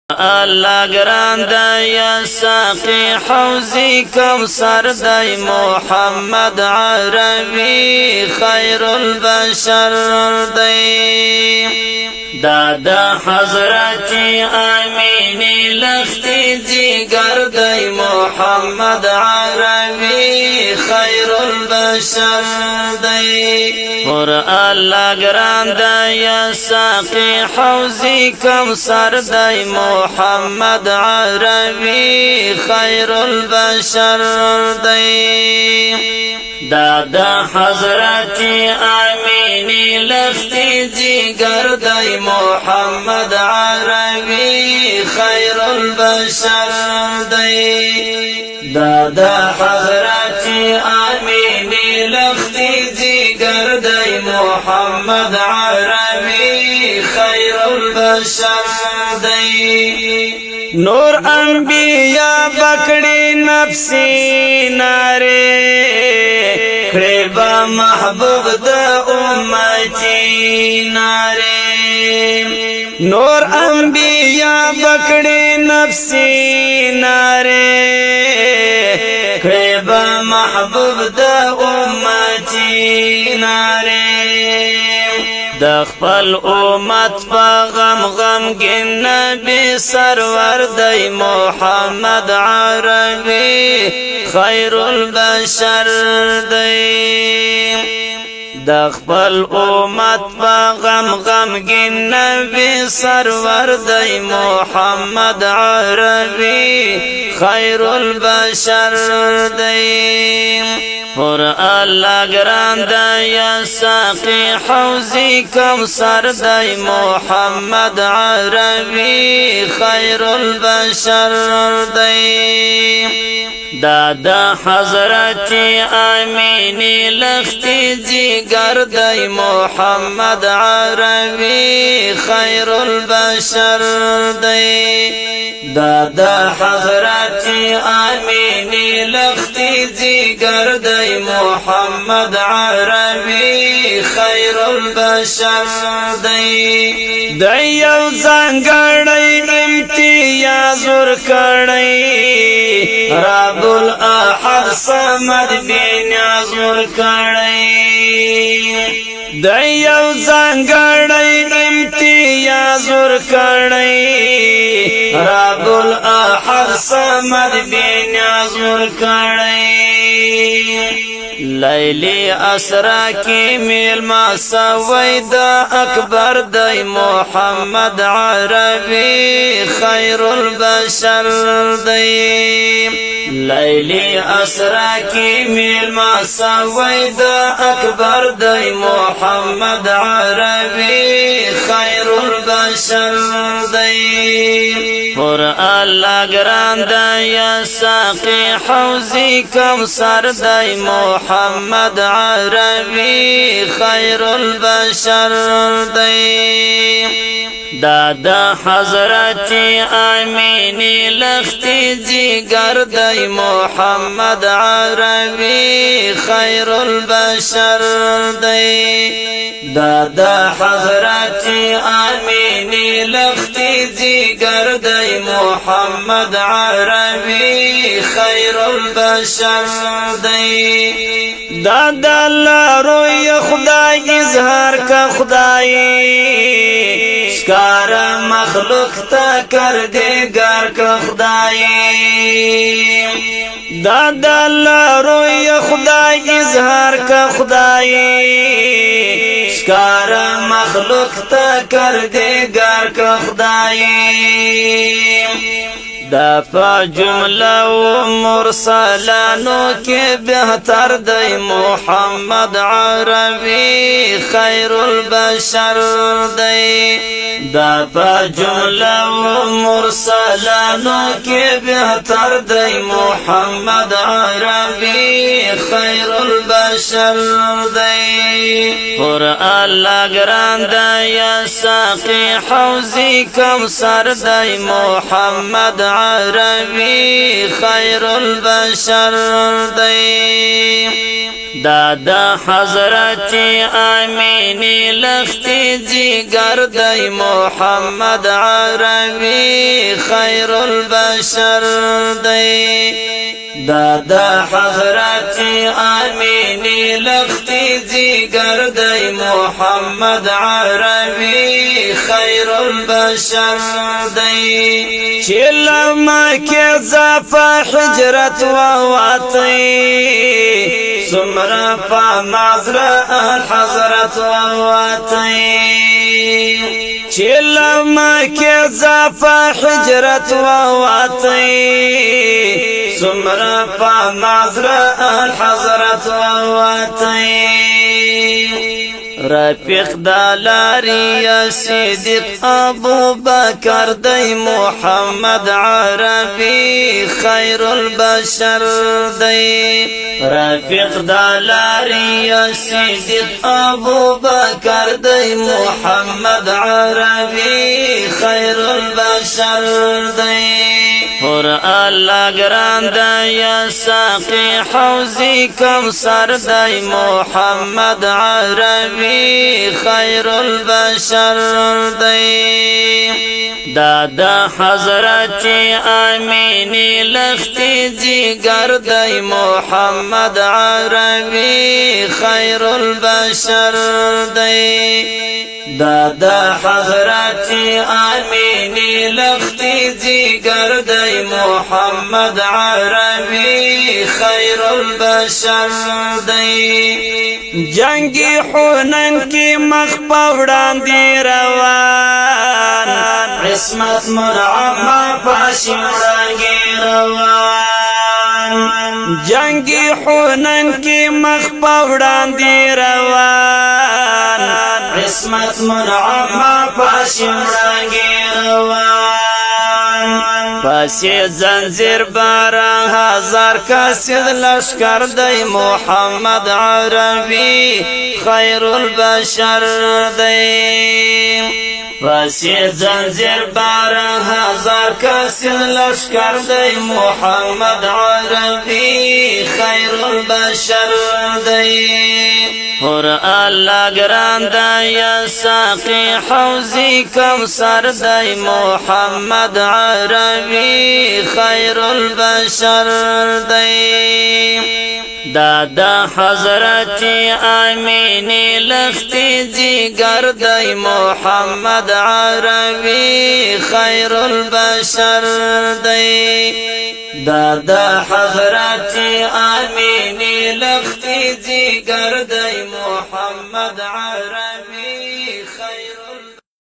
الله گران دی یا ساقی حوزی کوثر دی محمد عربی خیر البشر دی دادا حضرت امینی لختی جگر دی محمد عربی خیر البشر دی اور الله گران دی یا ساقی حوزی کوثر دی محمد عربی خیر البشر دی دادا حضرت امینی لختی جگر دی محمد عربی خیر البشر دی دادا حضرت امینی لختی جگر دی محمد عربی خیر البشر دی نور انبیاء بکڑی نفسی نارے کھڑیبا محبوب دا امتی نارے نور انبیاء بکڑی نفسی نارے کھڑیبا محبوب دا امتی نارے دخپل امت پا غم غم گن نبی سرور دی محمد عربی خیر البشر دی دخپل امت پا غم غم گن نبی سرور دی محمد عربی خیر البشر دی اور الله گران دی یا ساقی حوزی کوثر دی محمد عربی خیر البشر دی دادا حضرت امینی لختی جگر دی محمد عربی خیر البشر دی دادا حضرت امینی لختی جگر دی محمد عربی خیر البشر دی دیو زنگڑی امتیاز ورکڑی رب الاحد صمد بینیاز ورکڑی دیو زنگڑی امتیاز ورکڑی رب الاحد صمد بینیاز ورکڑی لیلی اسرا کی میل ما سویدا اکبر دی محمد عربی خیر البشر دی لیلی اسرا کی میل ما سویدا اکبر دی محمد عربی خیر البشر دی اور الله گران دی یا ساقی حوزی کوثر دی محمد عربی خیر البشر دی دادا حضرت امینی لختی جگر دی محمد عربی خیر البشر دی دادا حضرت امینی لختی جگر دی محمد عربی خیر البشر دی دادا لروی خدای اظہار کا خدای شکار مخلوق تا کر دے گر کا خدای دادا لروی خدای اظہار کا خدای شکار مخلوق تا کر دے گر کا خدای دا پا جملہ و مرسلانو کے بہتر دی محمد عربی خیر البشر دی دا پا جملہ و مرسلانو کے بہتر دی محمد عربی خیر البشر دی اور اللہ گران دی یا ساقی حوزی کوثر دی محمد عربي خير البشر دی دادا حضرت آمینی لختی جگر دی محمد عربی خیر البشر دی دادا حضرت آمینی لختی جگر دی محمد عربی خیر البشر دی چلما کے زفا حجرت وواتی سمرا پا معذر حضرت وواتی چلما کے زفا حجرت وواتی سمرا پا معذر حضرت وواتی رفیق دالاری صدیق ابو بکر دی محمد عربی خیر البشر دی رفیق دالاری صدیق ابو بکر دی محمد عربی خیر البشر دی اور اللہ گران دی ساقی حوزی کوثر دی محمد عربی خیر البشر دی دادا حضرت آمینی لختی جگر دی محمد عربی خیر البشر دی دادا حضرت آمینی لختی جگر دی محمد عربی خیر البشر دی جنگی حنن کی مخ پوڑان دی روان عصمت منعم پاشی مڑانگی روان جنگی حنن کی مخ پوڑان دی روان عصمت منعم پاشی مڑانگی روان پاسی زنجیر 12,000 کسید لشکر دی محمد عربی خیر البشر دی پاسی زنجیر 12,000 کسید لشکر دی محمد عربی خیر البشر دی اور اللہ گران دی ساقی حوزی کوثر دی محمد عربی خیر البشر دی دادا حضرت آمینی لختی جگر دی محمد عربی خیر البشر دی دادا حضرت آمینی لختی جگر دی محمد عربی